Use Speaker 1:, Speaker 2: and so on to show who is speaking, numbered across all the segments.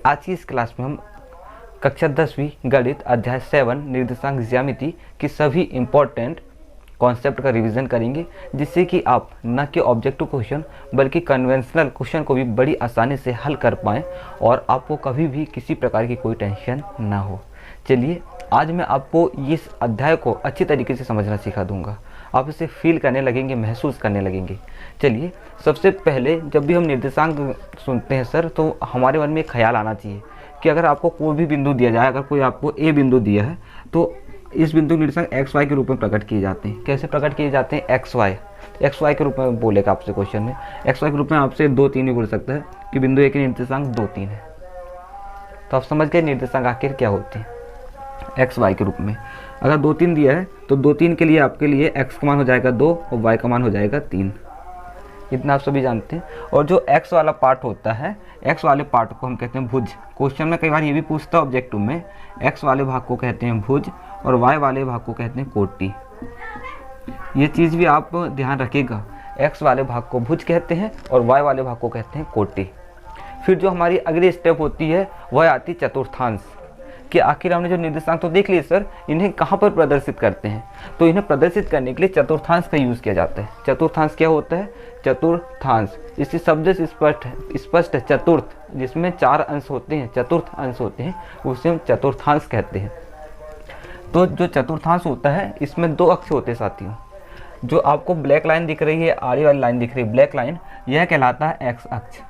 Speaker 1: आज की इस क्लास में हम कक्षा 10वीं गणित अध्याय 7 निर्देशांक ज्यामिति की सभी इम्पोर्टेंट कॉन्सेप्ट का रिवीजन करेंगे, जिससे कि आप न कि ऑब्जेक्टिव क्वेश्चन बल्कि कन्वेंशनल क्वेश्चन को भी बड़ी आसानी से हल कर पाएँ और आपको कभी भी किसी प्रकार की कोई टेंशन ना हो। चलिए, आज मैं आपको इस अध्याय को अच्छी तरीके से समझना सिखा दूंगा। आप इसे फील करने लगेंगे, महसूस करने लगेंगे। चलिए, सबसे पहले जब भी हम निर्देशांक सुनते हैं सर, तो हमारे मन में एक ख्याल आना चाहिए कि अगर आपको कोई भी बिंदु दिया जाए, अगर कोई आपको ए बिंदु दिया है तो इस बिंदु के निर्देशांक एक्स वाई के रूप में प्रकट किए जाते हैं। कैसे प्रकट किए जाते हैं? एक्स वाई के रूप में बोलेगा आपसे क्वेश्चन में। एक्स वाई के रूप में आपसे 2 3 भी बोल सकता है कि बिंदु ए के निर्देशांक 2 3 है। तो आप समझ गए निर्देशांक आखिर क्या होते हैं एक्स वाई के रूप में। अगर 2 3 दिया है तो 2 3 के लिए आपके लिए एक्स का मान हो जाएगा 2 और वाई का मान हो जाएगा 3। इतना आप सभी जानते हैं। और जो एक्स वाला पार्ट होता है, एक्स वाले पार्ट को हम कहते हैं भुज। क्वेश्चन में कई बार ये भी पूछता है ऑब्जेक्टिव में, एक्स वाले भाग को कहते हैं भुज और वाई वाले भाग को कहते हैं कोटि। ये चीज़ भी आप ध्यान रखिएगा, एक्स वाले भाग को भुज कहते हैं और वाई वाले भाग को कहते हैं कोटि। फिर जो हमारी अगली स्टेप होती है वह आती है चतुर्थांश, कि आखिर हमने जो निर्देशांक तो देख लिए सर, इन्हें कहाँ पर प्रदर्शित करते हैं। तो इन्हें प्रदर्शित करने के लिए चतुर्थांश का यूज़ किया जाता है। चतुर्थांश क्या होता है? चतुर्थांश, इसी शब्द से स्पष्ट है चतुर्थ, जिसमें 4 अंश होते हैं, चतुर्थ अंश होते हैं, उसे हम चतुर्थांश कहते हैं। तो जो चतुर्थांश होता है इसमें 2 अक्ष होते हैं साथियों। जो आपको ब्लैक लाइन दिख रही है, आड़ी वाली लाइन दिख रही है, ब्लैक लाइन, यह कहलाता है एक्स अक्ष।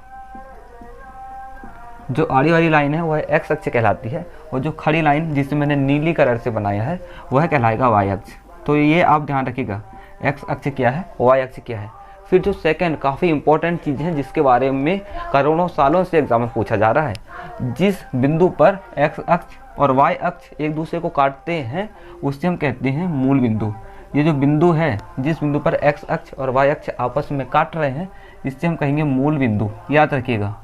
Speaker 1: जो आड़ी वाली लाइन है वह एक्स अक्ष कहलाती है, और जो खड़ी लाइन जिसे मैंने नीली कलर से बनाया है वह कहलाएगा वाई अक्ष। तो ये आप ध्यान रखिएगा, एक्स अक्ष क्या है, वाई अक्ष क्या है। फिर जो सेकंड काफ़ी इंपॉर्टेंट चीज़ है जिसके बारे में करोड़ों सालों से एग्जाम में पूछा जा रहा है, जिस बिंदु पर एक्स अक्ष और वाई अक्ष एक दूसरे को काटते हैं उससे हम कहते हैं मूल बिंदु। ये जो बिंदु है, जिस बिंदु पर एक्स अक्ष और वाई अक्ष आपस में काट रहे हैं, इससे हम कहेंगे मूल बिंदु। याद रखिएगा,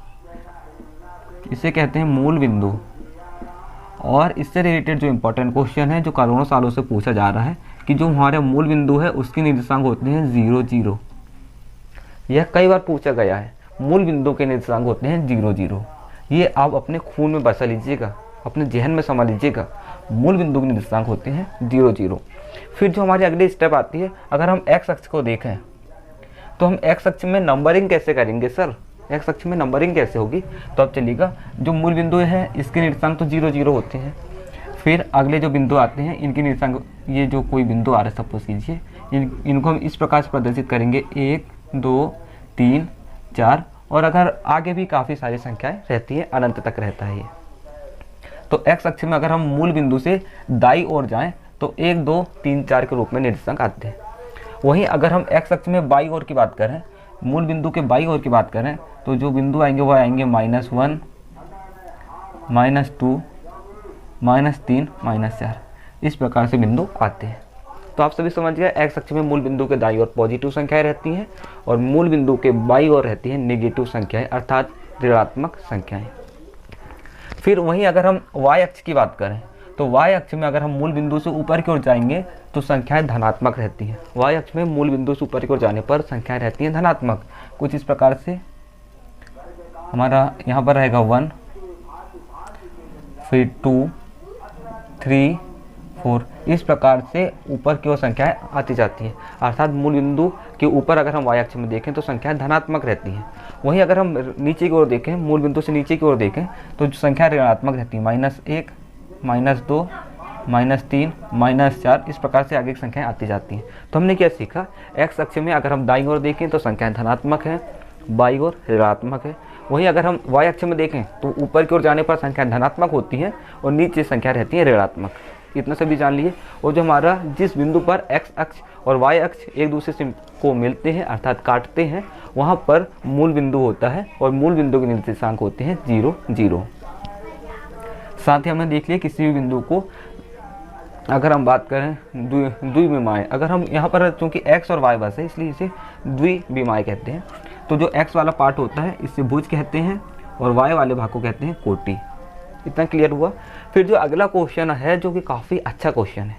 Speaker 1: इसे कहते हैं मूल बिंदु। और इससे रिलेटेड जो इंपॉर्टेंट क्वेश्चन है, जो करोड़ों सालों से पूछा जा रहा है, कि जो हमारे मूल बिंदु है उसके निर्देशांक होते हैं 0 0। यह कई बार पूछा गया है, मूल बिंदु के निर्देशांक होते हैं 0 0। ये आप अपने खून में बसा लीजिएगा, अपने जहन में समा लीजिएगा, मूल बिंदु के निर्देशांक होते हैं 0 0। फिर जो हमारी अगली स्टेप आती है, अगर हम एक्स अक्ष को देखें तो हम एक्स अक्ष में नंबरिंग कैसे करेंगे सर? एक्स अक्ष में नंबरिंग कैसे होगी? तो अब चलिएगा, जो मूल बिंदु है इसके निर्देशांक तो 0 0 होते हैं। फिर अगले जो बिंदु आते हैं इनके निर्देशांक, ये जो कोई बिंदु आ रहा है सपोज कीजिए, इनको हम इस प्रकार से प्रदर्शित करेंगे 1 2 3 4, और अगर आगे भी काफ़ी सारी संख्याएं रहती हैं, अनंत तक रहता है ये। तो एक्स अक्ष में अगर हम मूल बिंदु से दाई ओर जाएं तो 1 2 3 4 के रूप में निर्देशांक आते हैं। वहीं अगर हम एक्स अक्ष में बाई ओर की बात करें, मूल बिंदु के बाई ओर की बात करें, तो जो बिंदु आएंगे वह आएंगे -1 -2 -3 -4। इस प्रकार से बिंदु आते हैं। तो आप सभी समझ गए, एक्स अक्ष में मूल बिंदु के दाईं ओर पॉजिटिव संख्याएं रहती हैं और मूल बिंदु के बाईं ओर रहती हैं नेगेटिव संख्याएं, अर्थात ऋणात्मक संख्याएं। फिर वहीं अगर हम वाई अक्ष की बात करें, तो वाई अक्ष में अगर हम मूल बिंदु से ऊपर की ओर जाएंगे तो संख्याएं धनात्मक रहती हैं। वाई अक्ष में मूल बिंदु से ऊपर की ओर जाने पर संख्याएं रहती हैं धनात्मक। कुछ इस प्रकार से हमारा यहाँ पर रहेगा 1, फिर 2 3 4, इस प्रकार से ऊपर की ओर संख्याएं आती जाती हैं। अर्थात मूल बिंदु के ऊपर अगर हम वाई अक्ष में देखें तो संख्याएं धनात्मक रहती हैं। वहीं अगर हम नीचे की ओर देखें, मूल बिंदु से नीचे की ओर देखें, तो संख्या ऋणात्मक रहती है, -1 -2 -3 -4, इस प्रकार से आगे की संख्याएं आती जाती हैं। तो हमने क्या सीखा? एक्स अक्ष में अगर हम दाईं ओर देखें तो संख्याएं धनात्मक हैं, बाईं ओर ऋणात्मक है। वहीं अगर हम वाई अक्ष में देखें तो ऊपर की ओर जाने पर संख्याएं धनात्मक होती हैं और नीचे संख्या रहती है ऋणात्मक। इतना सभी जान लिए। और जो हमारा जिस बिंदु पर एक्स अक्ष और वाई अक्ष एक दूसरे से को मिलते हैं, अर्थात काटते हैं, वहाँ पर मूल बिंदु होता है और मूल बिंदु के निर्देशांक होते हैं 0 0। साथ ही हमने देख लिया किसी भी बिंदु को अगर हम बात करें द्विविमाय, अगर हम यहाँ पर चूँकि एक्स और वाई बस है इसलिए इसे द्विविमाय कहते हैं। तो जो एक्स वाला पार्ट होता है इसे भुज कहते हैं और वाई वाले भाग को कहते हैं कोटि। इतना क्लियर हुआ। फिर जो अगला क्वेश्चन है, जो कि काफ़ी अच्छा क्वेश्चन है,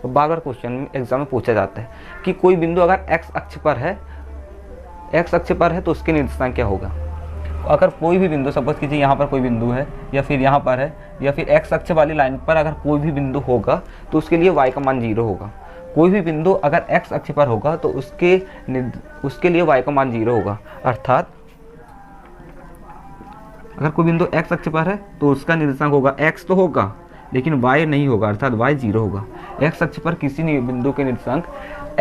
Speaker 1: तो बार बार क्वेश्चन एग्जाम में पूछा जाता है कि कोई बिंदु अगर एक्स अक्ष पर है तो उसके निर्देशांक क्या होगा। अगर कोई भी बिंदु, सपोज कीजिए यहाँ पर कोई बिंदु है या फिर यहाँ पर है या फिर एक्स अक्ष वाली लाइन पर अगर कोई भी बिंदु होगा तो उसके लिए y का मान 0 होगा। कोई भी बिंदु अगर x अक्ष पर होगा तो उसके लिए y का मान 0 होगा। अर्थात अगर कोई बिंदु x अक्ष पर है तो उसका निर्देशांक होगा, x तो होगा लेकिन y नहीं होगा, अर्थात y 0 होगा। x अक्ष पर किसी बिंदु के निर्देशांक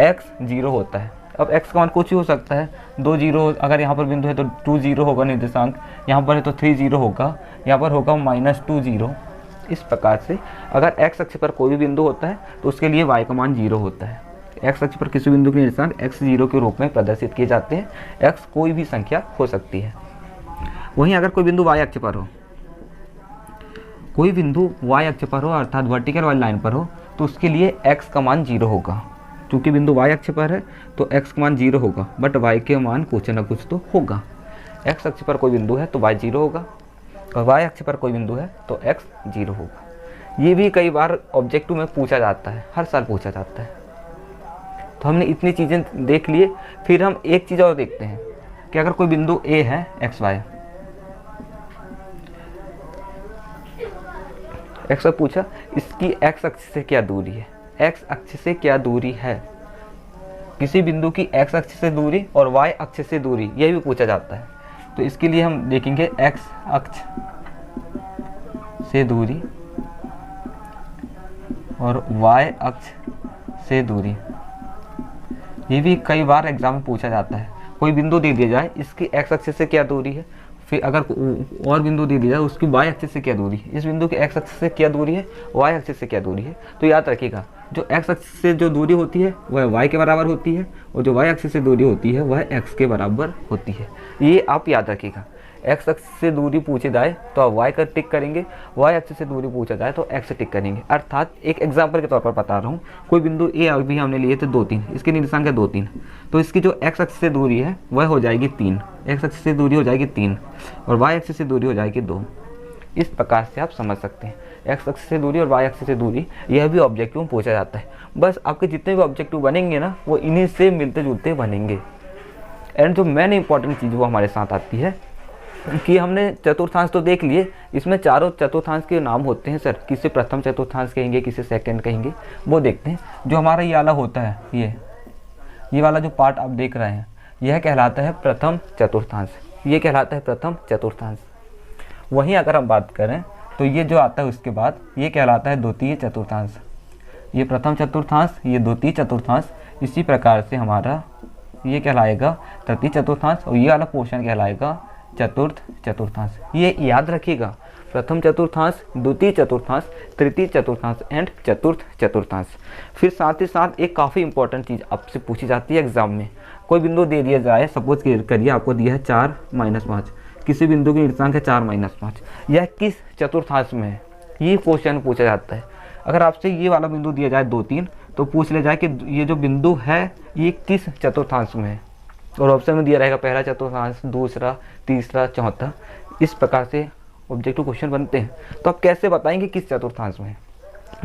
Speaker 1: x 0 होता है। अब x का मान कुछ ही हो सकता है, 2 0, अगर यहाँ पर बिंदु है तो 2 0 होगा निर्देशांक, यहाँ पर है तो 3 0 होगा, यहाँ पर होगा -2 0। इस प्रकार से अगर x अक्ष पर कोई भी बिंदु होता है तो उसके लिए y का मान 0 होता है। x अक्ष पर किसी बिंदु के निर्देशांक x 0 के रूप में प्रदर्शित किए जाते हैं। x कोई भी संख्या हो सकती है। वहीं अगर कोई बिंदु y अक्ष पर हो, कोई बिंदु y अक्ष पर हो अर्थात वर्टिकल वाली लाइन पर हो तो उसके लिए x का मान 0 होगा। क्योंकि बिंदु y अक्ष पर है तो x का मान 0 होगा, बट y के मान कुछ ना कुछ तो होगा। x अक्ष पर कोई बिंदु है तो y 0 होगा और y अक्ष पर कोई बिंदु है तो x 0 होगा। ये भी कई बार ऑब्जेक्टिव में पूछा जाता है, हर साल पूछा जाता है। तो हमने इतनी चीज़ें देख लिए, फिर हम एक चीज़ और देखते हैं कि अगर कोई बिंदु a है x y, x पूछा इसकी x अक्ष से क्या दूरी है, x अक्ष से क्या दूरी है। किसी बिंदु की x अक्ष से दूरी और y अक्ष से दूरी, यह भी पूछा जाता है। तो इसके लिए हम देखेंगे x अक्ष से दूरी और y अक्ष से दूरी। ये भी कई बार एग्जाम में पूछा जाता है। कोई बिंदु दे दिया जाए इसकी x अक्ष से क्या दूरी है, फिर अगर और बिंदु दे दिया जाए उसकी y अक्ष से क्या दूरी है, इस बिंदु की x अक्ष से क्या दूरी है, y अक्ष से क्या दूरी है। तो याद रखिएगा जो x अक्ष से जो दूरी होती है वह y के बराबर होती है और जो y अक्ष से दूरी होती है वह x के बराबर होती है। ये आप याद रखिएगा। x अक्ष से दूरी पूछे जाए तो आप y का टिक करेंगे, y अक्ष से दूरी पूछा जाए तो x टिक करेंगे। अर्थात एक एग्जाम्पल के तौर पर बता रहा हूँ, कोई बिंदु a अभी हमने लिए थे 2 3, इसके निर्देशांक है 2 3, तो इसकी जो x अक्ष से दूरी है वह हो जाएगी 3, x अक्ष से दूरी हो जाएगी 3 और y अक्ष से दूरी हो जाएगी 2। इस प्रकार से आप समझ सकते हैं x अक्ष से दूरी और y अक्ष से दूरी, यह भी ऑब्जेक्टिव में पूछा जाता है। बस आपके जितने भी ऑब्जेक्टिव बनेंगे ना वो इन्हीं से मिलते जुलते बनेंगे। एंड जो मेन इंपॉर्टेंट चीज़ वो हमारे साथ आती है कि हमने चतुर्थांश तो देख लिए, इसमें चारों चतुर्थांश के नाम होते हैं सर, किसे प्रथम चतुर्थांश कहेंगे, किसे सेकंड कहेंगे, वो देखते हैं। जो हमारा ये वाला होता है, ये वाला जो पार्ट आप देख रहे हैं यह कहलाता है प्रथम चतुर्थांश, ये कहलाता है प्रथम चतुर्थांश। वहीं अगर हम बात करें तो ये जो आता है उसके बाद ये कहलाता है द्वितीय चतुर्थांश। ये प्रथम चतुर्थांश, ये द्वितीय चतुर्थांश, इसी प्रकार से हमारा ये कहलाएगा तृतीय चतुर्थांश और ये वाला पोर्शन कहलाएगा चतुर्थ चतुर्थांश। ये याद रखिएगा, प्रथम चतुर्थांश, द्वितीय चतुर्थांश, तृतीय चतुर्थांश एंड चतुर्थ चतुर्थांश। फिर साथ ही साथ एक काफ़ी इंपॉर्टेंट चीज़ आपसे पूछी जाती है एग्जाम में। कोई बिंदु दे दिया जाए, सपोज करिए आपको दिया है 4 - 5, किसी बिंदु की निर्देशांक है 4 - 5, यह किस चतुर्थांश में है, ये क्वेश्चन पूछा जाता है। अगर आपसे ये वाला बिंदु दिया जाए 2 3 तो पूछ ले जाए कि ये जो बिंदु है ये किस चतुर्थांश में है, और ऑप्शन में दिया रहेगा पहला चतुर्थांश, दूसरा, तीसरा, चौथा। इस प्रकार से ऑब्जेक्टिव क्वेश्चन बनते हैं। तो आप कैसे बताएंगे किस चतुर्थांश में है?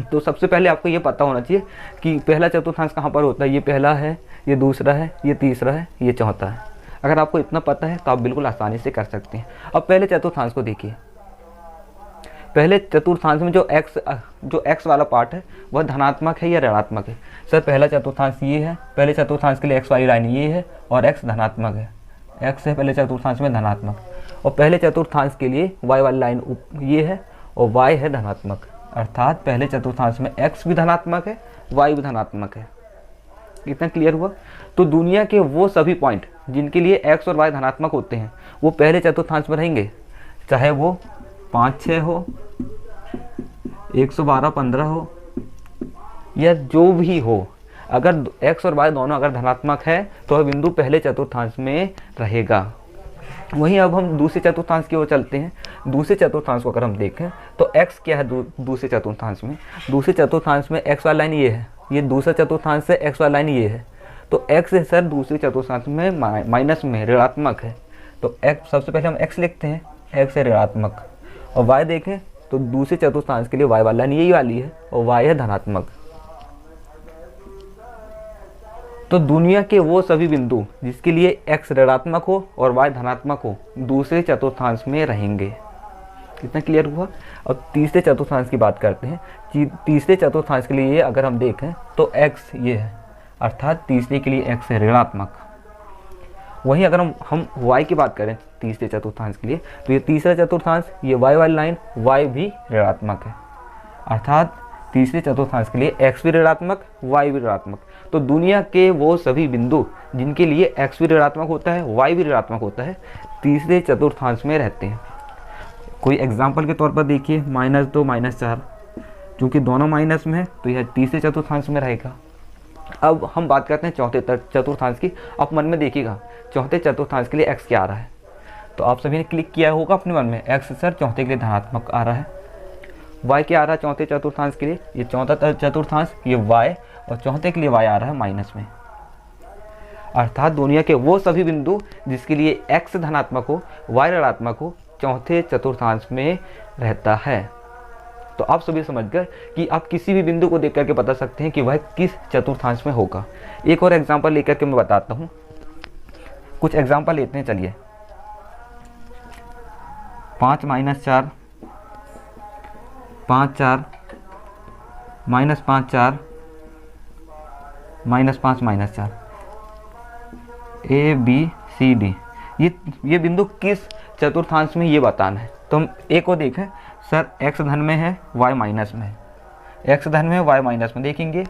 Speaker 1: तो सबसे पहले आपको ये पता होना चाहिए कि पहला चतुर्थांश कहाँ पर होता है। ये पहला है, ये दूसरा है, ये तीसरा है, ये चौथा है। अगर आपको इतना पता है तो आप बिल्कुल आसानी से कर सकते हैं। अब पहले चतुर्थांश को देखिए। पहले चतुर्थांश में जो x वाला पार्ट है वह धनात्मक है या ऋणात्मक है? सर पहला चतुर्थांश ये है, पहले चतुर्थांश के लिए x वाली लाइन ये है और x धनात्मक है, x है पहले चतुर्थांश में धनात्मक, और पहले चतुर्थांश के लिए y वाली लाइन ये है और y है धनात्मक। अर्थात पहले चतुर्थांश में x भी धनात्मक है, y भी धनात्मक है। इतना क्लियर हुआ? तो दुनिया के वो सभी पॉइंट जिनके लिए x और y धनात्मक होते हैं वो पहले चतुर्थांश में रहेंगे, चाहे वो 5 6 हो, 112 15 हो या जो भी हो। अगर x और y दोनों अगर धनात्मक है तो वह बिंदु पहले चतुर्थांश में रहेगा। वहीं अब हम दूसरे चतुर्थांश की ओर चलते हैं। दूसरे चतुर्थांश को अगर हम देखें तो x क्या है दूसरे चतुर्थांश में? दूसरे चतुर्थांश में x वाली लाइन ये है, ये दूसरा चतुर्थांश से x वाली लाइन ये है, तो x है सर दूसरे चतुर्थांश में माइनस में, ऋणात्मक है। तो x सबसे पहले हम x लिखते हैं, x है ऋणात्मक, और y देखें तो दूसरे चतुर्थांश के लिए y वाली लाइन यही वाली है और y है धनात्मक। तो दुनिया के वो सभी बिंदु जिसके लिए x ऋणात्मक हो और y धनात्मक हो दूसरे चतुर्थांश में रहेंगे। कितना क्लियर हुआ। अब तीसरे चतुर्थांश की बात करते हैं कि तीसरे चतुर्थांश के लिए अगर हम देखें तो x ये है, अर्थात तीसरे के लिए x है ऋणात्मक। वहीं अगर हम y की बात करें तीसरे चतुर्थांश के लिए तो ये तीसरा चतुर्थांश ये y वाली लाइन y भी ऋणात्मक है, अर्थात तीसरे चतुर्थांश के लिए x भी ऋणात्मक y भी ऋणात्मक। तो दुनिया के वो सभी बिंदु जिनके लिए x भी ऋणात्मक होता है y भी ऋणात्मक होता है तीसरे चतुर्थांश में रहते हैं। कोई एग्जाम्पल के तौर पर देखिए -2 -4, चूँकि दोनों माइनस में है तो यह तीसरे चतुर्थांश में रहेगा। अब हम बात करते हैं चौथे चतुर्थांश की। आप मन में देखिएगा चौथे चतुर्थांश के लिए x क्या आ रहा है, तो आप सभी ने क्लिक किया होगा अपने मन में x सर चौथे के लिए धनात्मक आ रहा है। y क्या आ रहा है चौथे चतुर्थांश के लिए, ये चौथा चतुर्थांश ये y, और चौथे के लिए y आ रहा है माइनस में। अर्थात दुनिया के वो सभी बिंदु जिसके लिए x धनात्मक हो y ऋणात्मक हो चौथे चतुर्थांश में रहता है। तो आप सभी समझ गए कि आप किसी भी बिंदु को देख करके बता सकते हैं कि वह किस चतुर्थांश में होगा। एक और एग्जांपल लेकर के मैं बताता हूँ, कुछ एग्जांपल लेते हैं। चलिए 5 -4 5 4 -5 4 -5 -4 ABCD, ये बिंदु किस चतुर्थांश में ये बताना है। तो हम एक को देखें सर x धन में है y माइनस में है, x धन में है y माइनस में, देखेंगे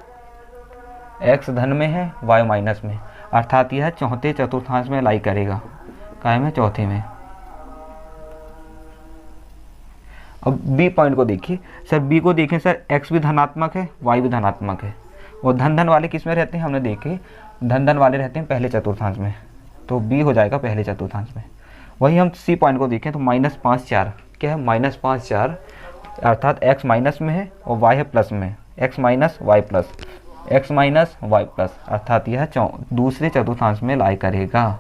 Speaker 1: x धन में है y माइनस में, अर्थात यह चौथे चतुर्थांश में लाई करेगा, काहे में चौथे में। अब बी पॉइंट को देखिए सर, बी को देखें सर x भी धनात्मक है y भी धनात्मक है, और धन धन वाले किस में रहते हैं, हमने देखे धन धन वाले रहते हैं पहले चतुर्थांश में, तो बी हो जाएगा पहले चतुर्थांश में। वही हम सी पॉइंट को देखें तो -5 4 क्या है, -5 4, अर्थात x माइनस में है और y है प्लस में, x minus y plus, x minus y plus, अर्थात यह दूसरे चतुर्थांश में लाई करेगा।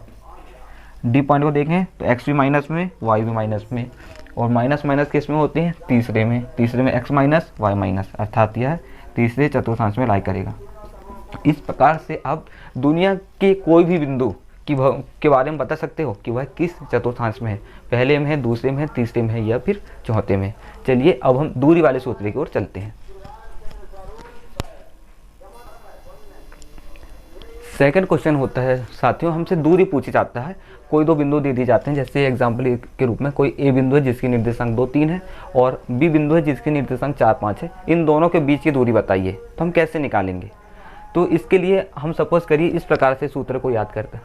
Speaker 1: डी पॉइंट को देखें तो x भी माइनस में y भी माइनस में, और माइनस माइनस किस में होते हैं, तीसरे में x माइनस वाई माइनस, अर्थात यह तीसरे चतुर्थांश में लाई करेगा। इस प्रकार से आप दुनिया के कोई भी बिंदु के बारे में बता सकते हो कि वह किस चतुर्थांश में है, पहले में है, दूसरे में है, तीसरे में है या फिर चौथे में। चलिए अब हम दूरी वाले सूत्र की ओर चलते हैं। सेकंड क्वेश्चन होता है साथियों, हमसे दूरी पूछी जाता है। कोई दो बिंदु दे दिए जाते हैं, जैसे एग्जाम्पल के रूप में कोई ए बिंदु है जिसकी निर्देशांक 2 3 है और बी बिंदु है जिसकी निर्देशांक 4 5 है। इन दोनों के बीच की दूरी बताइए, तो हम कैसे निकालेंगे। तो इसके लिए हम सपोज करिए इस प्रकार से सूत्र को याद करते हैं,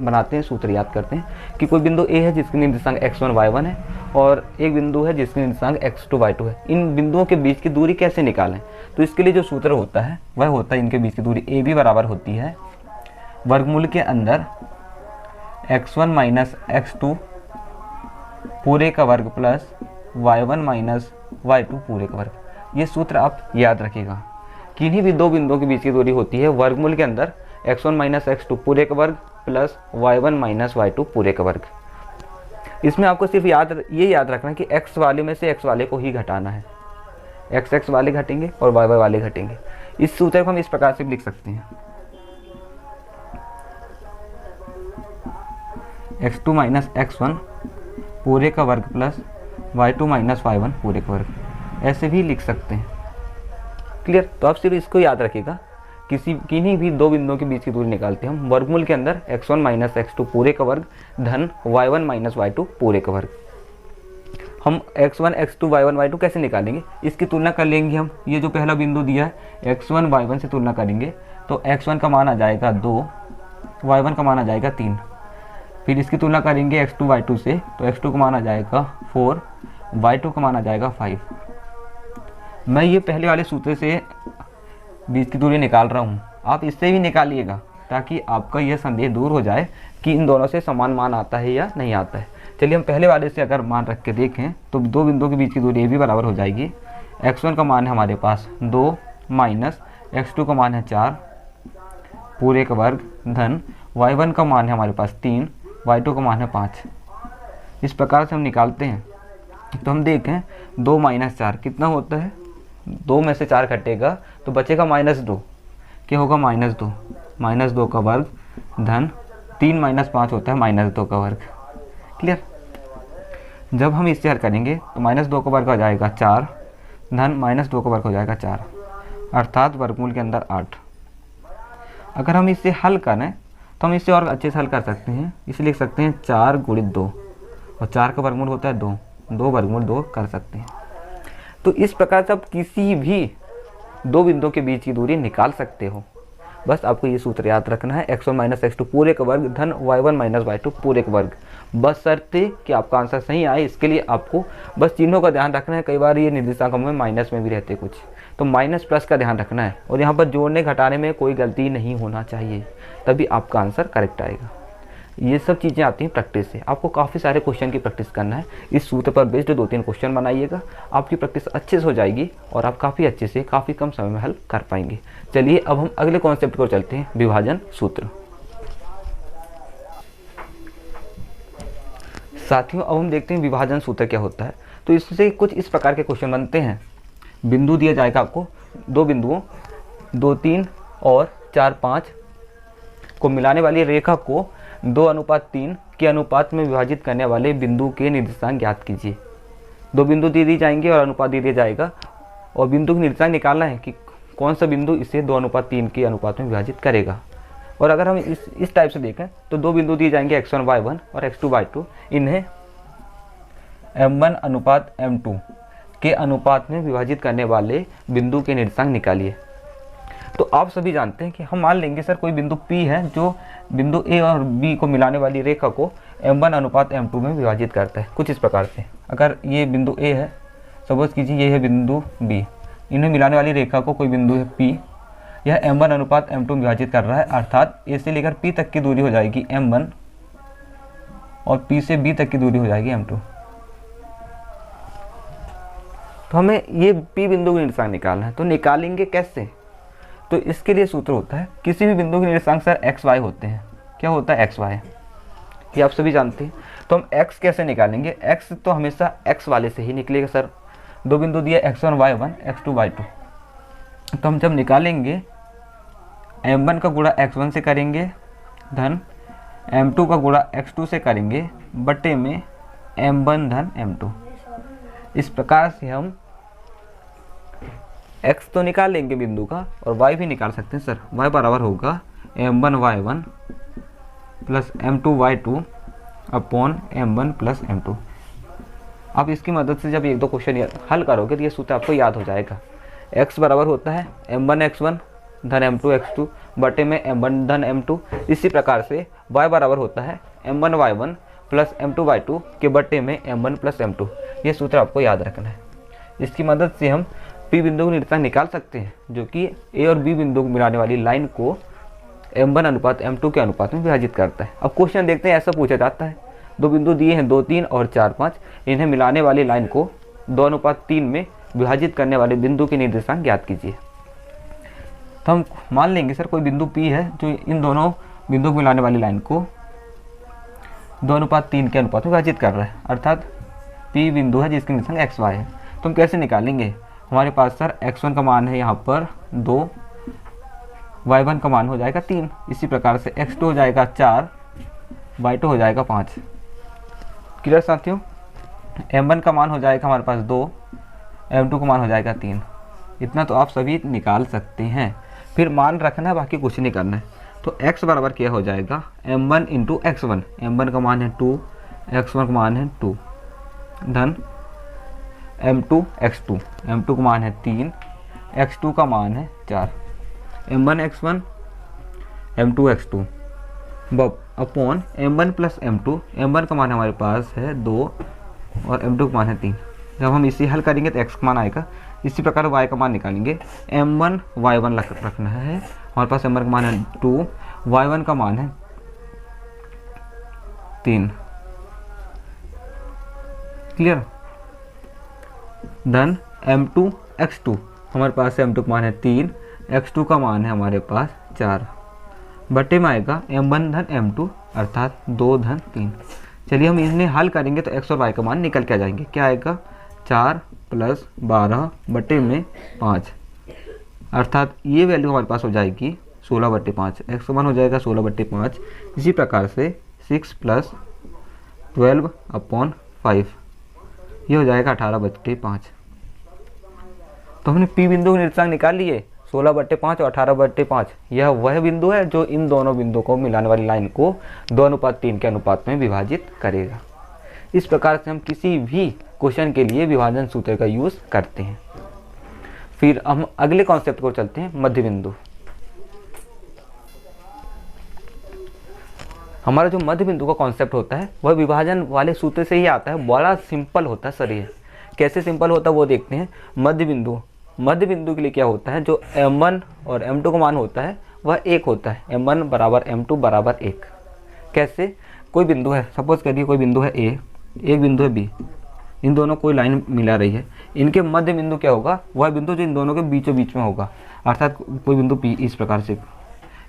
Speaker 1: बनाते हैं, सूत्र याद करते हैं कि कोई बिंदु ए है जिसकी निर्देशांक x1 y1 है और एक बिंदु है जिसकी निर्देशांक x2 y2 है। इन बिंदुओं के बीच की दूरी कैसे निकालें। तो इसके लिए जो सूत्र होता है वह होता है इनके बीच की दूरी ए बी बराबर होती है वर्गमूल के अंदर x1 माइनस x2 पूरे का वर्ग प्लस y1 माइनस y2 पूरे का वर्ग। ये सूत्र आप याद रखिएगा। किन्हीं भी दो बिंदुओं के बीच की दूरी होती है वर्गमूल के अंदर x1 माइनस x2 पूरे का वर्ग प्लस y1 माइनस y2 पूरे का वर्ग। इसमें आपको सिर्फ ये याद रखना है कि x वाले में से x वाले को ही घटाना है, x वाले घटेंगे और y वाले घटेंगे। इस सूत्र को हम इस प्रकार से भी लिख सकते हैं, x2 माइनस x1 पूरे का वर्ग प्लस y2 माइनस y1 पूरे का वर्ग, ऐसे भी लिख सकते हैं। क्लियर। तो आप सिर्फ इसको याद रखिएगा, किन्हीं भी दो बिंदुओं के बीच की दूरी निकालते हैं हम वर्गमूल के अंदर x1 माइनस x2 पूरे का वर्ग धन y1 माइनस y2 पूरे का वर्ग। हम x1 x2 y1 y2 कैसे निकालेंगे, इसकी तुलना कर लेंगे हम। ये जो पहला बिंदु दिया है x1 y1 से तुलना करेंगे तो x1 का मान आ जाएगा 2, y1 का मान आ जाएगा 3। फिर इसकी तुलना करेंगे x2 y2 से तो x2 का मान आ जाएगा 4, y2 का मान आ जाएगा 5। मैं ये पहले वाले सूत्र से बीच की दूरी निकाल रहा हूँ, आप इससे भी निकालिएगा ताकि आपका यह संदेह दूर हो जाए कि इन दोनों से समान मान आता है या नहीं आता है। चलिए हम पहले वाले से अगर मान रख के देखें तो दो बिंदुओं के बीच की दूरी भी बराबर हो जाएगी। x1 का मान है हमारे पास 2 माइनस x2 का मान है 4 पूरे का वर्ग धन y1 का मान है हमारे पास 3, y2 का मान है 5। इस प्रकार से हम निकालते हैं तो हम देखें 2 माइनस 4 कितना होता है, 2 में से 4 घटेगा तो बचेगा -2, क्या होगा -2। -2 का वर्ग धन 3 - 5 होता है -2 का वर्ग। क्लियर। जब हम इससे हल करेंगे तो -2 का वर्ग हो जाएगा 4 धन -2 का वर्ग हो जाएगा 4, अर्थात वर्गमूल के अंदर 8। अगर हम इससे हल करें तो हम इससे और अच्छे से हल कर सकते हैं। इसे लिख सकते हैं 4 × 2 और 4 का वर्गमूल होता है 2, 2 वर्गमूल 2 कर सकते हैं। तो इस प्रकार से आप किसी भी दो बिंदुओं के बीच की दूरी निकाल सकते हो। बस आपको ये सूत्र याद रखना है, x1 - x2 पूरे का वर्ग धन y1 - y2 पूरे का वर्ग, बशर्ते कि आपका आंसर सही आए। इसके लिए आपको बस चिन्हों का ध्यान रखना है। कई बार ये निर्देशांकों में माइनस में भी रहते कुछ, तो माइनस प्लस का ध्यान रखना है। और यहाँ पर जोड़ने घटाने में कोई गलती नहीं होना चाहिए, तभी आपका आंसर करेक्ट आएगा। ये सब चीज़ें आती हैं प्रैक्टिस से। आपको काफ़ी सारे क्वेश्चन की प्रैक्टिस करना है। इस सूत्र पर बेस्ड 2-3 क्वेश्चन बनाइएगा, आपकी प्रैक्टिस अच्छे से हो जाएगी और आप काफ़ी अच्छे से काफ़ी कम समय में हल कर पाएंगे। चलिए अब हम अगले कॉन्सेप्ट को चलते हैं, विभाजन सूत्र। साथियों अब हम देखते हैं विभाजन सूत्र क्या होता है। तो इससे कुछ इस प्रकार के क्वेश्चन बनते हैं। बिंदु दिया जाएगा आपको, दो बिंदुओं 2, 3 और 4, 5 को मिलाने वाली रेखा को 2:3 के अनुपात में विभाजित करने वाले बिंदु के निर्देशांक ज्ञात कीजिए। दो बिंदु दे दी जाएंगे और अनुपात दे दिया जाएगा, और बिंदु के निर्देशांक निकालना है कि कौन सा बिंदु इसे 2:3 के अनुपात में विभाजित करेगा। और अगर हम इस टाइप से देखें तो दो बिंदु दिए जाएंगे x1 y1 और x2 y2, इन्हें m1 अनुपात m2 के अनुपात में विभाजित करने वाले बिंदु के निर्देशांक निकालिए। तो आप सभी जानते हैं कि हम मान लेंगे सर कोई बिंदु P है जो बिंदु A और B को मिलाने वाली रेखा को m1 अनुपात m2 में विभाजित करता है। कुछ इस प्रकार से, अगर ये बिंदु A है, सपोज कीजिए ये है बिंदु B, इन्हें मिलाने वाली रेखा को कोई बिंदु है P, यह m1 अनुपात m2 में विभाजित कर रहा है, अर्थात A से लेकर P तक की दूरी हो जाएगी m1 और P से B तक की दूरी हो जाएगी m2। तो हमें ये P बिंदु का निर्देशांक निकालना है। तो निकालेंगे कैसे? तो इसके लिए सूत्र होता है, किसी भी बिंदु के निर्देशांक सर x y होते हैं। क्या होता है x y? ये आप सभी जानते हैं। तो हम x कैसे निकालेंगे? x तो हमेशा x वाले से ही निकलेगा सर। दो बिंदु दिए x1 y1 x2 y2, तो हम जब निकालेंगे m1 का गुणा x1 से करेंगे धन m2 का गुणा x2 से करेंगे बटे में m1 धन m2। इस प्रकार से हम x तो निकाल लेंगे बिंदु का और y भी निकाल सकते हैं सर। y बराबर होगा m1 y1 plus m2 y2 upon m1 plus m2। आप इसकी मदद से जब एक दो क्वेश्चन हल करोगे तो ये सूत्र आपको याद हो जाएगा। x बराबर होता है m1 x1 धन m2 x2 बटे में m1 धन m2। इसी प्रकार से y बराबर होता है m1 y1 plus m2 y2 के बटे में m1 प्लस m2। ये सूत्र आपको याद रखना है। इसकी मदद से हम P बिंदु का निर्देशांक निकाल सकते हैं, जो कि A और B बिंदु को मिलाने वाली लाइन को m1 अनुपात m2 के अनुपात में विभाजित करता है। अब क्वेश्चन देखते हैं, ऐसा पूछा जाता है, दो बिंदु दिए हैं 2, 3 और 4, 5, इन्हें मिलाने वाली लाइन को 2:3 में विभाजित करने वाले बिंदु के निर्देशांक ज्ञात कीजिए। तो हम मान लेंगे सर कोई बिंदु P है जो इन दोनों बिंदु को मिलाने वाली लाइन को 2:3 के अनुपात में विभाजित कर रहा है, अर्थात P बिंदु है जिसके निर्देशांक x y है। तो हम कैसे निकालेंगे? हमारे पास सर x1 का मान है यहाँ पर 2, y1 का मान हो जाएगा 3, इसी प्रकार से x2 हो जाएगा 4, y2 हो जाएगा 5। क्लियर साथियों? m1 का मान हो जाएगा हमारे पास 2, m2 का मान हो जाएगा 3। इतना तो आप सभी निकाल सकते हैं। फिर मान रखना है, बाकी कुछ नहीं करना है। तो x बराबर क्या हो जाएगा m1 इंटू x1। m1 का मान है 2, x1 का मान है 2 धन m2 x2। m2 का मान है 3, x2 का मान है 4। m1 x1 m2 x2 upon m1 plus m2। m1 का मान हमारे पास है 2 और m2 का मान है 3। जब हम इसे हल करेंगे तो x का मान आएगा। इसी प्रकार y का मान निकालेंगे। m1 y1 रखना है, हमारे पास m1 का मान है 2, y1 का मान है 3। क्लियर? धन m2 x2, हमारे पास m2 का मान है 3, x2 का मान है हमारे पास 4 बटे में आएगा m1 धन m2 अर्थात 2 धन 3। चलिए हम इन्हें हल करेंगे तो x और y का मान निकल के आ जाएंगे। क्या आएगा? 4 प्लस 12 बटे में 5, अर्थात ये वैल्यू हमारे पास हो जाएगी 16/5, x का मान हो जाएगा 16/5। इसी प्रकार से 6 + 12/5 ये हो जाएगा 18/5। तो हमने P बिंदु के निर्देशांक निकाल लिए 16/5 और 18/5। यह वह बिंदु है जो इन दोनों बिंदुओं को मिलाने वाली लाइन को 2:3 के अनुपात में विभाजित करेगा। इस प्रकार से हम किसी भी क्वेश्चन के लिए विभाजन सूत्र का यूज करते हैं। फिर हम अगले कॉन्सेप्ट को चलते हैं, मध्य बिंदु। हमारा जो मध्य बिंदु का कॉन्सेप्ट होता है वह विभाजन वाले सूत्र से ही आता है। बड़ा सिंपल होता है सर। ये कैसे सिंपल होता है वो देखते हैं। मध्य बिंदु के लिए क्या होता है, जो m1 और m2 का मान होता है वह 1 होता है। m1 = m2 = 1। कैसे, कोई बिंदु है, सपोज करिए कोई बिंदु है A, एक बिंदु है B, इन दोनों कोई लाइन मिला रही है। इनके मध्य बिंदु क्या होगा, वह बिंदु जो इन दोनों के बीचों बीच में होगा। अर्थात कोई बिंदु P इस प्रकार से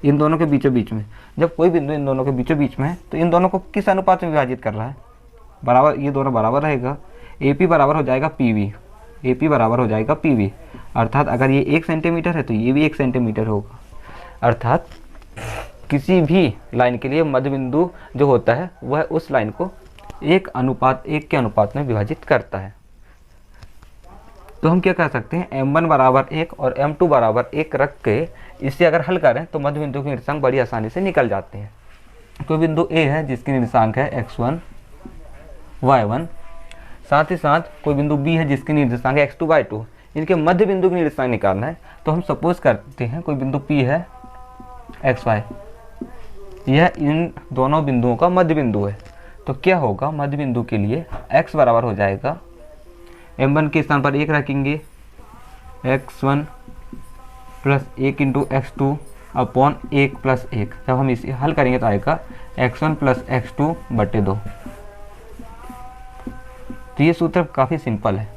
Speaker 1: इन दोनों के बीचों बीच में, जब कोई बिंदु इन दोनों के बीचों बीच में है तो इन दोनों को किस अनुपात में विभाजित कर रहा है, बराबर, ये दोनों बराबर रहेगा। AP बराबर हो जाएगा PV, AP बराबर हो जाएगा PV। अर्थात अगर ये 1 सेंटीमीटर है तो ये भी 1 सेंटीमीटर होगा। अर्थात किसी भी लाइन के लिए मध्य बिंदु जो होता है वह उस लाइन को 1:1 के अनुपात में विभाजित करता है। तो हम क्या कर सकते हैं, m1 = 1 और m2 = 1 रख के इसे अगर हल करें तो मध्य बिंदु के निर्देशांक बड़ी आसानी से निकल जाते हैं। कोई बिंदु A है जिसके निर्देशांक है x1 y1, साथ ही साथ कोई बिंदु B है जिसके निर्देशांक है x2 y2। इनके मध्य बिंदु के निर्देशांक निकालना है। तो हम सपोज करते हैं कोई बिंदु P है xy, यह इन दोनों बिंदुओं का मध्य बिंदु है। तो क्या होगा, मध्य बिंदु के लिए x बराबर हो जाएगा, m1 के स्थान पर 1 रखेंगे, x1 + 1 × x2 / 1 + 1। जब हम इसे हल करेंगे तो आएगा x1 + x2/2। तो ये सूत्र काफ़ी सिंपल है।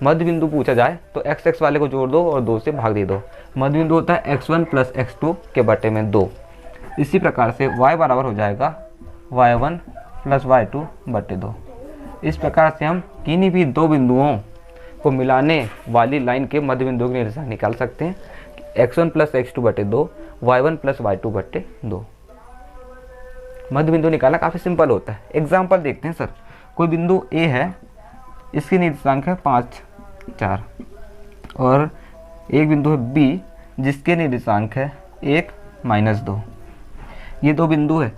Speaker 1: मध्य बिंदु पूछा जाए तो x वाले को जोड़ दो और 2 से भाग दे दो। मध्य बिंदु होता है x1 + x2 के बटे में 2। इसी प्रकार से y बराबर हो जाएगा y1 + y2/2। इस प्रकार से हम किन्हीं भी दो बिंदुओं को मिलाने वाली लाइन के मध्य बिंदु के निर्देशांक निकाल सकते हैं, x1 + x2/2, y1 + y2/2। मध्य बिंदु निकालना काफ़ी सिंपल होता है। एग्जाम्पल देखते हैं सर। कोई बिंदु A है, इसके निर्देशांक है 5, 4 और एक बिंदु है B जिसके निर्देशांक है 1, -2। ये दो बिंदु है,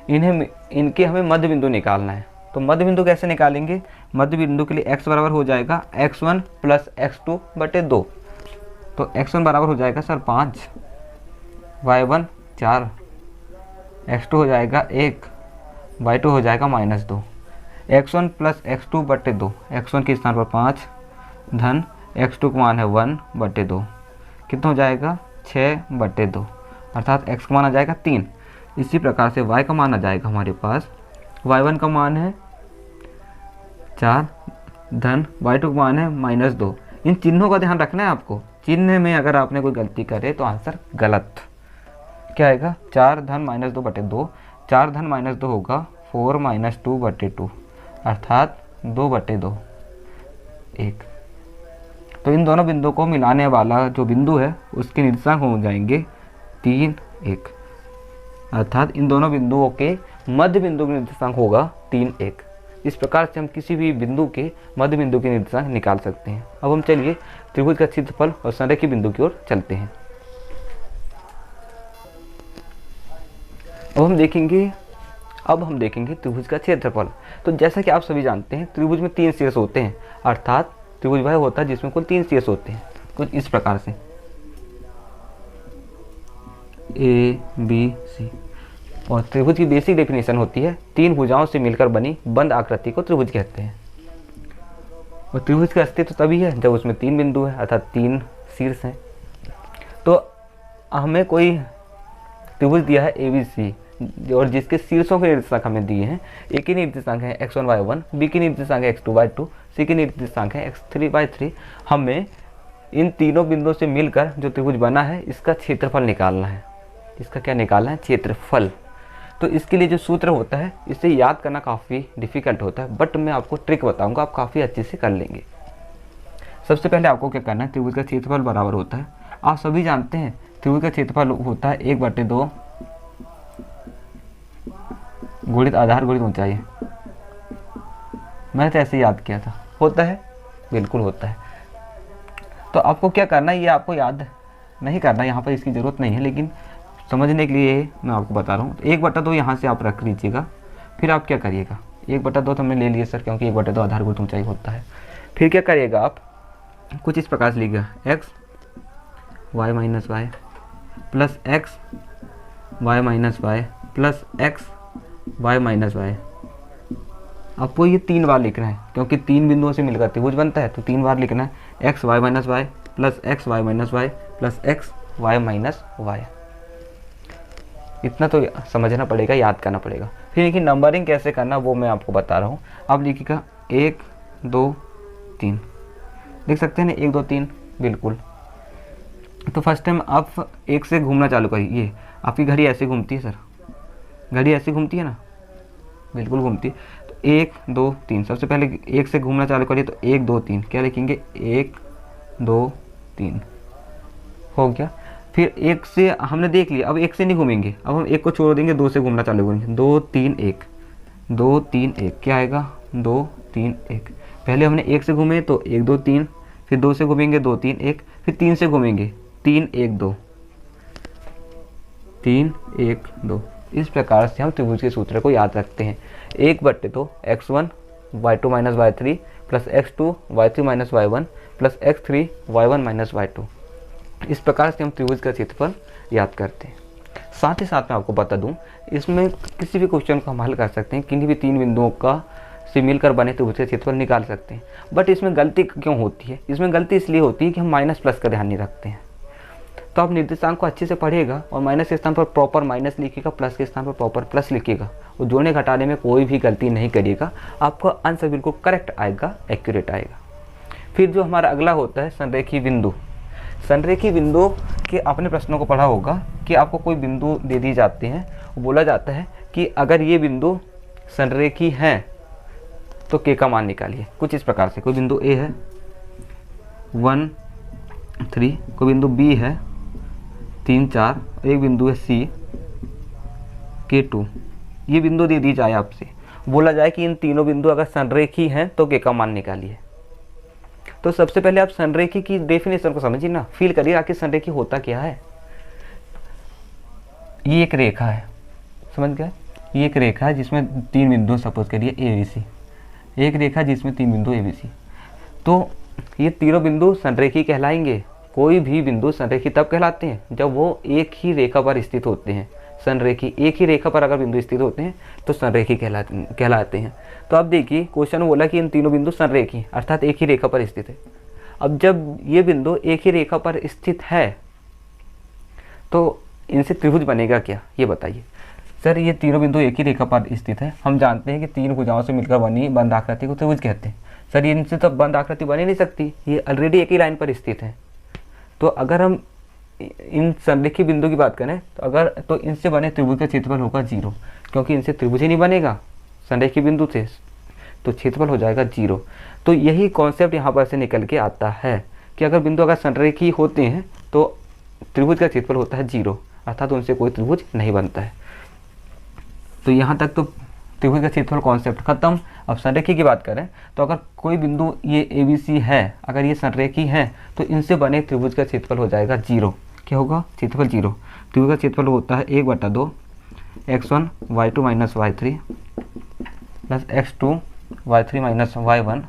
Speaker 1: इनके हमें मध्य बिंदु निकालना है। तो मध्य बिंदु कैसे निकालेंगे, मध्य बिंदु के लिए x बराबर हो जाएगा x1 + x2/2। तो x1 बराबर हो जाएगा सर 5, y1 4, x2 हो जाएगा 1, y2 हो जाएगा -2। x1 + x2/2, x1 के स्थान पर 5 धन x2 का मान है 1/2, कितना हो जाएगा 6/2। अर्थात x का मान आ जाएगा 3। इसी प्रकार से y का मान आ जाएगा हमारे पास, y1 का मान है 4 धन y2 का मान है -2। इन चिन्हों का ध्यान रखना है आपको। चिन्ह में अगर आपने कोई गलती करे तो आंसर गलत। क्या आएगा, 4 धन -2/2, 4 धन -2 होगा 4 - 2/2, अर्थात 2/2, 1। तो इन दोनों बिंदुओं को मिलाने वाला जो बिंदु है उसके निर्देशांक हो जाएंगे 3, 1। अर्थात इन दोनों बिंदुओं के मध्य बिंदु का निर्देशांक होगा 3, 1। इस प्रकार से हम किसी भी बिंदु के मध्य बिंदु के निर्देशांक निकाल सकते हैं। अब हम चलिए त्रिभुज का क्षेत्रफल और संरेखित बिंदु की ओर चलते हैं। अब हम देखेंगे त्रिभुज का क्षेत्रफल। तो जैसा कि आप सभी जानते हैं त्रिभुज में 3 शीर्ष होते हैं। अर्थात त्रिभुज वह होता है जिसमें कुल 3 शीर्ष होते हैं, कुछ इस प्रकार से A, B, C। और त्रिभुज की बेसिक डेफिनेशन होती है 3 भुजाओं से मिलकर बनी बंद आकृति को त्रिभुज कहते हैं। और त्रिभुज का अस्तित्व तभी है जब उसमें 3 बिंदु है, अर्थात 3 शीर्ष हैं। तो हमें कोई त्रिभुज दिया है ABC और जिसके शीर्षों के निर्देशांक हमें दिए हैं। A के निर्देशांक है x1, y1, B के निर्देशांक है x2, y2, C के निर्देशांक है x3, y3। हमें इन तीनों बिंदुओं से मिलकर जो त्रिभुज बना है इसका क्षेत्रफल निकालना है। इसका क्या निकालना है, क्षेत्रफल। तो इसके लिए जो सूत्र होता है इसे याद करना काफ़ी डिफ़िकल्ट होता है, बट मैं आपको ट्रिक बताऊंगा, आप काफ़ी अच्छे से कर लेंगे। सबसे पहले आपको क्या करना है, त्रिभुज का क्षेत्रफल बराबर होता है, आप सभी जानते हैं त्रिभुज का क्षेत्रफल होता है 1/2 गुणित आधार गुणित ऊंचाई। मैंने तो ऐसे याद किया था। होता है, बिल्कुल होता है। तो आपको क्या करना है, ये आपको याद नहीं करना, यहाँ पर इसकी ज़रूरत नहीं है, लेकिन समझने के लिए मैं आपको बता रहा हूँ। तो 1/2 यहाँ से आप रख लीजिएगा। फिर आप क्या करिएगा, 1/2 तो हमने ले लिए सर, क्योंकि 1/2 आधार गुणित ऊंचाई होता है। फिर क्या करिएगा आप, कुछ इस प्रकार से लिखिएगा, x y minus y plus x y minus y plus x y minus y. आपको ये 3 बार लिखना है, क्योंकि 3 बिंदुओं से मिलकर त्रिभुज बनता है, तो 3 बार लिखना है। X y minus y plus x y minus y plus x y minus y. इतना तो समझना पड़ेगा, याद करना पड़ेगा। फिर इनकी नंबरिंग कैसे करना वो मैं आपको बता रहा हूँ। आप लिखिएगा 1 2 3, लिख सकते हैं ना, 1 2 3, बिल्कुल। तो फर्स्ट टाइम आप 1 से घूमना चालू करिए। ये आपकी घड़ी ऐसे घूमती है सर, घड़ी ऐसे घूमती है ना, बिल्कुल घूमती है। तो 1 2 3, सबसे पहले 1 से घूमना चालू करिए, तो 1 2 3 क्या लिखेंगे, 1 2 3 हो गया। फिर 1 से हमने देख लिया, अब 1 से नहीं घूमेंगे, अब हम 1 को छोड़ देंगे, 2 से घूमना चालू करेंगे। 2 3 1 2 3 1 क्या आएगा, 2 3 1। पहले हमने 1 से घूमे तो 1 2 3, फिर 2 से घूमेंगे 2 3 1, फिर 3 से घूमेंगे 3 1 2 3 1 2। इस प्रकार से हम त्रिभुज के सूत्र को याद रखते हैं। 1/2 x1 y2 minus y3 plus x2 y3 minus y1 plus x3 y1 minus y2। इस प्रकार से हम त्रिभुज का क्षेत्रफल याद करते हैं। साथ ही साथ मैं आपको बता दूं, इसमें किसी भी क्वेश्चन को हम हल कर सकते हैं, किन्हीं भी 3 बिंदुओं का से मिलकर बने त्रिभुज का क्षेत्रफल निकाल सकते हैं। बट इसमें गलती क्यों होती है, इसमें गलती इसलिए होती है कि हम माइनस प्लस का ध्यान नहीं रखते हैं। तो आप निर्देशांक को अच्छे से पढ़िएगा और माइनस के स्थान पर प्रॉपर माइनस लिखिएगा, प्लस के स्थान पर प्रॉपर प्लस लिखिएगा, और जोड़ने घटाने में कोई भी गलती नहीं करिएगा। आपका आंसर बिल्कुल करेक्ट आएगा, एक्यूरेट आएगा। फिर जो हमारा अगला होता है संरेखी बिंदु। संरेखी बिंदु के आपने प्रश्नों को पढ़ा होगा कि आपको कोई बिंदु दे दी जाते हैं, बोला जाता है कि अगर ये बिंदु संरेखी हैं तो के का मान निकालिए। कुछ इस प्रकार से, कोई बिंदु ए है 1 3, कोई बिंदु बी है 3 4, एक बिंदु है सी के 2। ये बिंदु दे दी जाए आपसे, बोला जाए कि इन तीनों बिंदु अगर संरेखी हैं तो के का मान निकालिए। तो सबसे पहले आप संरेखी की डेफिनेशन को समझिए ना, फील करिए आखिर संरेखी होता क्या है। ये एक रेखा है, समझ गए, ये एक रेखा है जिसमें 3 बिंदु सपोज करिए ए बी सी, एक रेखा जिसमें 3 बिंदु ए बी सी। तो ये तीनों बिंदु संरेखी कहलाएंगे। कोई भी बिंदु संरेखी तब कहलाते हैं जब वो एक ही रेखा पर स्थित होते हैं। संरेखी एक ही रेखा पर अगर बिंदु स्थित होते हैं तो संरेखी कहलाते हैं। तो अब देखिए क्वेश्चन बोला कि इन तीनों बिंदु संरेखी अर्थात एक ही रेखा पर स्थित है। अब जब ये बिंदु एक ही रेखा पर स्थित है तो इनसे त्रिभुज बनेगा क्या, ये बताइए। सर ये तीनों बिंदु एक ही रेखा पर स्थित है, हम जानते हैं कि 3 भुजाओं से मिलकर बनी बंद आकृति को त्रिभुज कहते हैं। सर ये इनसे तो बंद आकृति बन ही नहीं सकती, ये ऑलरेडी एक ही लाइन पर स्थित है। तो अगर हम इन संरेखी बिंदु की बात करें तो इनसे बने त्रिभुज का क्षेत्रफल होगा 0, क्योंकि इनसे त्रिभुज ही नहीं बनेगा संरेखी बिंदु से, तो क्षेत्रफल हो जाएगा 0। तो यही कॉन्सेप्ट यहाँ पर से निकल के आता है कि अगर बिंदु अगर संरेखी होते हैं तो त्रिभुज का क्षेत्रफल होता है 0, अर्थात उनसे कोई त्रिभुज नहीं बनता है। तो यहाँ तक तो त्रिभुज का क्षेत्रफल कॉन्सेप्ट खत्म। अब संरेखी की बात करें तो अगर कोई बिंदु ये ए बी सी है, अगर ये संरेखी है तो इनसे बने त्रिभुज का क्षेत्रफल हो जाएगा 0। क्या होगा, क्षेत्रफल 0। त्रिभुज का क्षेत्रफल होता है 1/2 x1 y2 minus y3 plus x2 y3 minus y1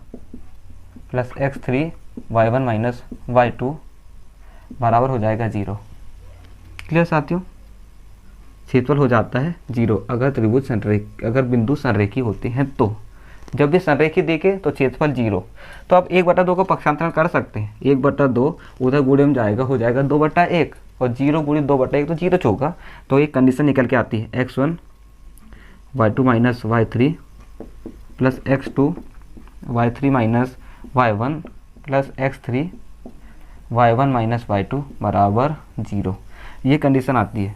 Speaker 1: plus x3 y1 minus y2 बराबर हो जाएगा 0। क्लियर साथियों, क्षेत्रफल हो जाता है 0 अगर त्रिभुज अगर बिंदु संरेखी होते हैं। तो जब भी संरेखी देखे तो क्षेत्रफल 0। तो आप 1/2 का पक्षांतरण कर सकते हैं, 1/2 उधर गुणे में जाएगा, हो जाएगा 2/1, और 0 गुणित 2/1 तो 0 होगा। तो एक कंडीशन निकल के आती है x1 y2 minus y3 plus x2 y3 minus y1 plus x3 y1 minus y2 बराबर 0। ये कंडीशन आती है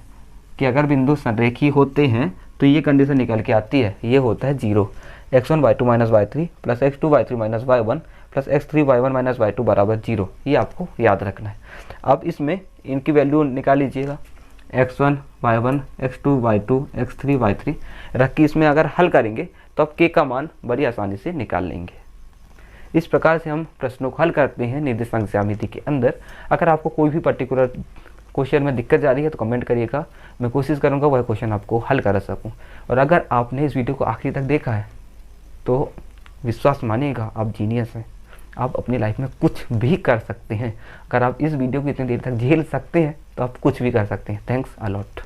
Speaker 1: कि अगर बिंदु संरेखी होते हैं तो ये कंडीशन निकल के आती है, ये होता है 0। x1 y2 minus y3 plus x2 y3 minus y1 plus x3y1 minus y2 बराबर 0, ये आपको याद रखना है। अब इसमें इनकी वैल्यू निकाल लीजिएगा, x1 y1 x2 y2 x3 y3 रख के इसमें अगर हल करेंगे तो आप k का मान बड़ी आसानी से निकाल लेंगे। इस प्रकार से हम प्रश्नों को हल करते हैं निर्देशांक ज्यामिति के अंदर। अगर आपको कोई भी पर्टिकुलर क्वेश्चन में दिक्कत जा रही है तो कमेंट करिएगा, मैं कोशिश करूंगा वह क्वेश्चन आपको हल करा सकूं। और अगर आपने इस वीडियो को आखिरी तक देखा है तो विश्वास मानिएगा, आप जीनियस हैं, आप अपनी लाइफ में कुछ भी कर सकते हैं। अगर आप इस वीडियो को इतनी देर तक झेल सकते हैं तो आप कुछ भी कर सकते हैं। Thanks a lot.